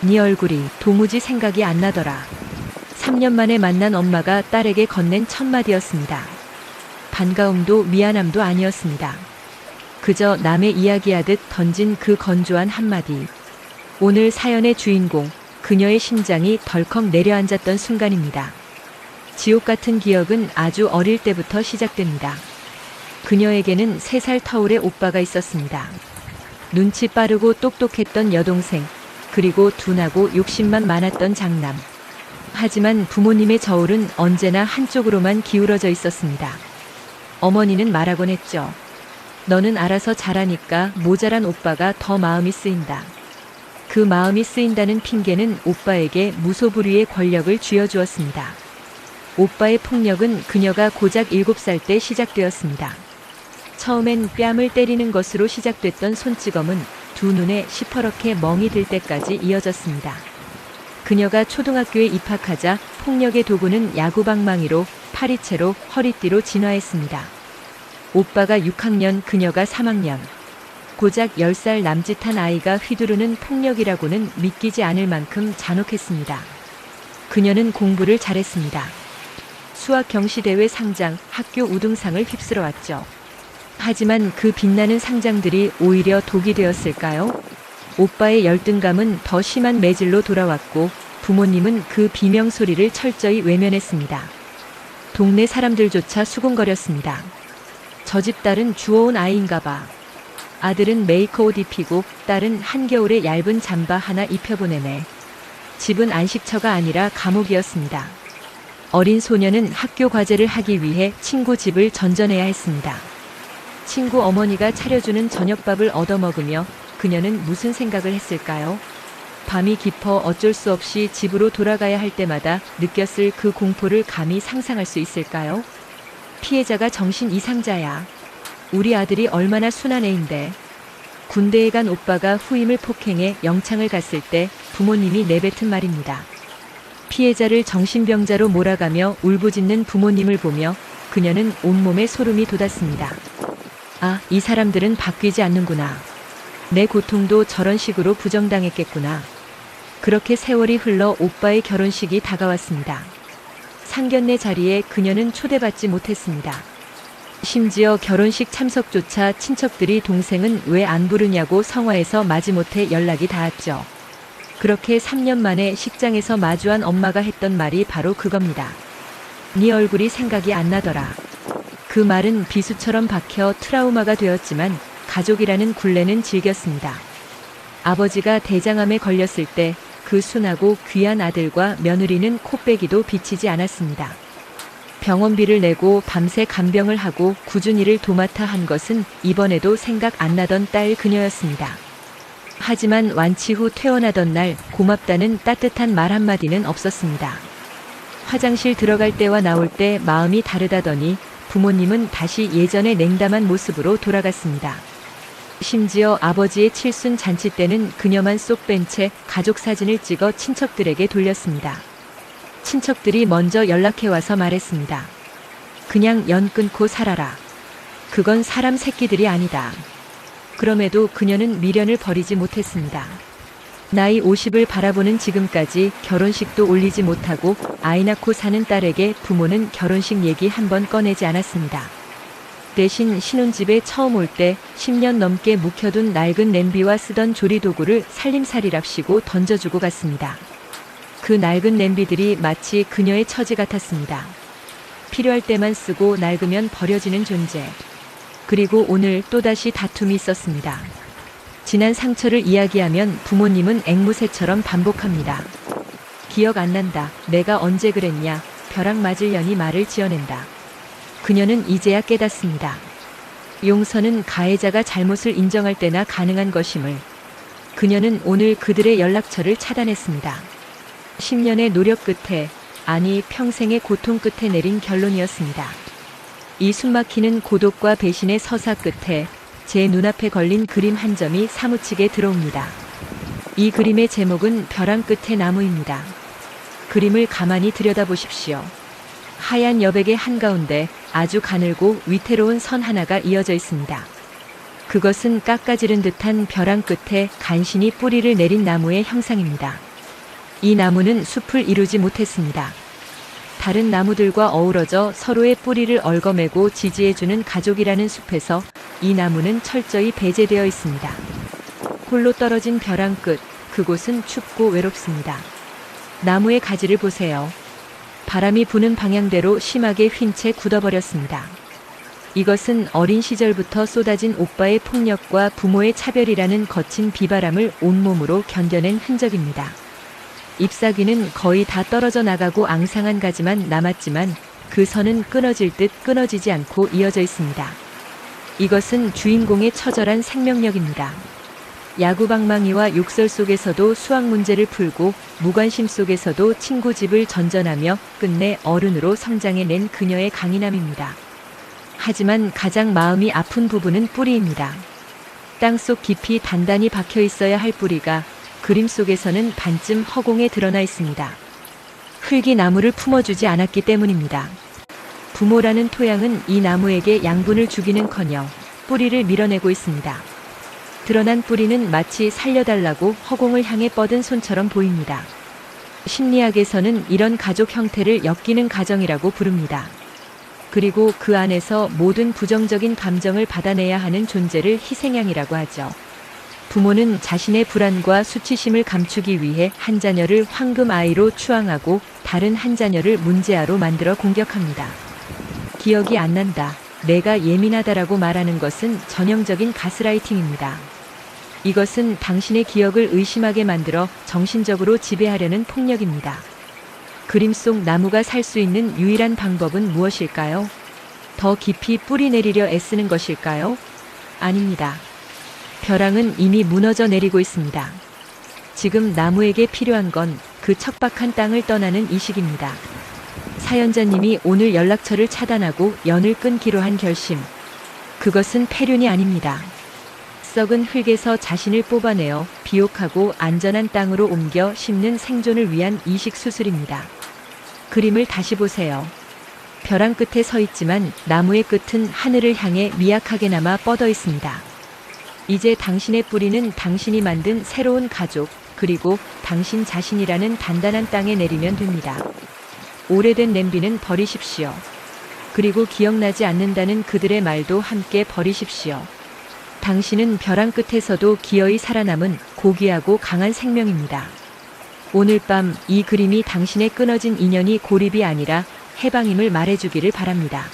네 얼굴이 도무지 생각이 안 나더라. 3년 만에 만난 엄마가 딸에게 건넨 첫마디였습니다. 반가움도 미안함도 아니었습니다. 그저 남의 이야기하듯 던진 그 건조한 한마디. 오늘 사연의 주인공, 그녀의 심장이 덜컥 내려앉았던 순간입니다. 지옥 같은 기억은 아주 어릴 때부터 시작됩니다. 그녀에게는 3살 터울의 오빠가 있었습니다. 눈치 빠르고 똑똑했던 여동생, 그리고 둔하고 욕심만 많았던 장남. 하지만 부모님의 저울은 언제나 한쪽으로만 기울어져 있었습니다. 어머니는 말하곤 했죠. 너는 알아서 잘하니까 모자란 오빠가 더 마음이 쓰인다. 그 마음이 쓰인다는 핑계는 오빠에게 무소불위의 권력을 쥐어주었습니다. 오빠의 폭력은 그녀가 고작 7살 때 시작되었습니다. 처음엔 뺨을 때리는 것으로 시작됐던 손찌검은 두 눈에 시퍼렇게 멍이 들 때까지 이어졌습니다. 그녀가 초등학교에 입학하자 폭력의 도구는 야구방망이로, 파리채로, 허리띠로 진화했습니다. 오빠가 6학년, 그녀가 3학년. 고작 10살 남짓한 아이가 휘두르는 폭력이라고는 믿기지 않을 만큼 잔혹했습니다. 그녀는 공부를 잘했습니다. 수학 경시대회 상장, 학교 우등상을 휩쓸어왔죠. 하지만 그 빛나는 상장들이 오히려 독이 되었을까요? 오빠의 열등감은 더 심한 매질로 돌아왔고 부모님은 그 비명소리를 철저히 외면했습니다. 동네 사람들조차 수군거렸습니다. 저 집 딸은 주워온 아이인가 봐. 아들은 메이커옷 입히고 딸은 한겨울에 얇은 잠바 하나 입혀보내네. 집은 안식처가 아니라 감옥이었습니다. 어린 소녀는 학교 과제를 하기 위해 친구 집을 전전해야 했습니다. 친구 어머니가 차려주는 저녁밥을 얻어먹으며 그녀는 무슨 생각을 했을까요? 밤이 깊어 어쩔 수 없이 집으로 돌아가야 할 때마다 느꼈을 그 공포를 감히 상상할 수 있을까요? 피해자가 정신 이상자야. 우리 아들이 얼마나 순한 애인데. 군대에 간 오빠가 후임을 폭행해 영창을 갔을 때 부모님이 내뱉은 말입니다. 피해자를 정신병자로 몰아가며 울부짖는 부모님을 보며 그녀는 온몸에 소름이 돋았습니다. 아, 이 사람들은 바뀌지 않는구나. 내 고통도 저런 식으로 부정당했겠구나. 그렇게 세월이 흘러 오빠의 결혼식이 다가왔습니다. 상견례 자리에 그녀는 초대받지 못했습니다. 심지어 결혼식 참석조차 친척들이 동생은 왜 안 부르냐고 성화에서 마지못해 연락이 닿았죠. 그렇게 3년 만에 식장에서 마주한 엄마가 했던 말이 바로 그겁니다. 네 얼굴이 생각이 안 나더라. 그 말은 비수처럼 박혀 트라우마가 되었지만 가족이라는 굴레는 질겼습니다. 아버지가 대장암에 걸렸을 때 그 순하고 귀한 아들과 며느리는 코빼기도 비치지 않았습니다. 병원비를 내고 밤새 간병을 하고 굳은 일을 도맡아 한 것은 이번에도 생각 안 나던 딸 그녀였습니다. 하지만 완치 후 퇴원하던 날 고맙다는 따뜻한 말 한마디는 없었습니다. 화장실 들어갈 때와 나올 때 마음이 다르다더니 부모님은 다시 예전의 냉담한 모습으로 돌아갔습니다. 심지어 아버지의 칠순 잔치 때는 그녀만 쏙 뺀 채 가족 사진을 찍어 친척들에게 돌렸습니다. 친척들이 먼저 연락해와서 말했습니다. 그냥 연 끊고 살아라. 그건 사람 새끼들이 아니다. 그럼에도 그녀는 미련을 버리지 못했습니다. 나이 50을 바라보는 지금까지 결혼식도 올리지 못하고 아이 낳고 사는 딸에게 부모는 결혼식 얘기 한 번 꺼내지 않았습니다. 대신 신혼집에 처음 올 때 10년 넘게 묵혀둔 낡은 냄비와 쓰던 조리도구를 살림살이랍시고 던져주고 갔습니다. 그 낡은 냄비들이 마치 그녀의 처지 같았습니다. 필요할 때만 쓰고 낡으면 버려지는 존재. 그리고 오늘 또다시 다툼이 있었습니다. 지난 상처를 이야기하면 부모님은 앵무새처럼 반복합니다. 기억 안 난다. 내가 언제 그랬냐. 벼락 맞을 년이 말을 지어낸다. 그녀는 이제야 깨닫습니다. 용서는 가해자가 잘못을 인정할 때나 가능한 것임을. 그녀는 오늘 그들의 연락처를 차단했습니다. 10년의 노력 끝에, 아니 평생의 고통 끝에 내린 결론이었습니다. 이 숨막히는 고독과 배신의 서사 끝에 제 눈앞에 걸린 그림 한 점이 사무치게 들어옵니다. 이 그림의 제목은 벼랑 끝의 나무입니다. 그림을 가만히 들여다보십시오. 하얀 여백의 한가운데 아주 가늘고 위태로운 선 하나가 이어져 있습니다. 그것은 깎아지른 듯한 벼랑 끝에 간신히 뿌리를 내린 나무의 형상입니다. 이 나무는 숲을 이루지 못했습니다. 다른 나무들과 어우러져 서로의 뿌리를 얽어매고 지지해주는 가족이라는 숲에서 이 나무는 철저히 배제되어 있습니다. 홀로 떨어진 벼랑 끝, 그곳은 춥고 외롭습니다. 나무의 가지를 보세요. 바람이 부는 방향대로 심하게 휜 채 굳어버렸습니다. 이것은 어린 시절부터 쏟아진 오빠의 폭력과 부모의 차별이라는 거친 비바람을 온몸으로 견뎌낸 흔적입니다. 잎사귀는 거의 다 떨어져 나가고 앙상한 가지만 남았지만 그 선은 끊어질 듯 끊어지지 않고 이어져 있습니다. 이것은 주인공의 처절한 생명력입니다. 야구방망이와 욕설 속에서도 수학 문제를 풀고 무관심 속에서도 친구 집을 전전하며 끝내 어른으로 성장해낸 그녀의 강인함입니다. 하지만 가장 마음이 아픈 부분은 뿌리입니다. 땅속 깊이 단단히 박혀 있어야 할 뿌리가 그림 속에서는 반쯤 허공에 드러나 있습니다. 흙이 나무를 품어주지 않았기 때문입니다. 부모라는 토양은 이 나무에게 양분을 주기는커녕 뿌리를 밀어내고 있습니다. 드러난 뿌리는 마치 살려달라고 허공을 향해 뻗은 손처럼 보입니다. 심리학에서는 이런 가족 형태를 엮이는 가정이라고 부릅니다. 그리고 그 안에서 모든 부정적인 감정을 받아내야 하는 존재를 희생양이라고 하죠. 부모는 자신의 불안과 수치심을 감추기 위해 한 자녀를 황금 아이로 추앙하고 다른 한 자녀를 문제아로 만들어 공격합니다. 기억이 안 난다, 내가 예민하다라고 말하는 것은 전형적인 가스라이팅입니다. 이것은 당신의 기억을 의심하게 만들어 정신적으로 지배하려는 폭력입니다. 그림 속 나무가 살 수 있는 유일한 방법은 무엇일까요? 더 깊이 뿌리 내리려 애쓰는 것일까요? 아닙니다. 벼랑은 이미 무너져 내리고 있습니다. 지금 나무에게 필요한 건 그 척박한 땅을 떠나는 이식입니다. 사연자님이 오늘 연락처를 차단하고 연을 끊기로 한 결심. 그것은 폐륜이 아닙니다. 썩은 흙에서 자신을 뽑아내어 비옥하고 안전한 땅으로 옮겨 심는 생존을 위한 이식 수술입니다. 그림을 다시 보세요. 벼랑 끝에 서 있지만 나무의 끝은 하늘을 향해 미약하게나마 뻗어 있습니다. 이제 당신의 뿌리는 당신이 만든 새로운 가족, 그리고 당신 자신이라는 단단한 땅에 내리면 됩니다. 오래된 냄비는 버리십시오. 그리고 기억나지 않는다는 그들의 말도 함께 버리십시오. 당신은 벼랑 끝에서도 기어이 살아남은 고귀하고 강한 생명입니다. 오늘 밤 이 그림이 당신의 끊어진 인연이 고립이 아니라 해방임을 말해주기를 바랍니다.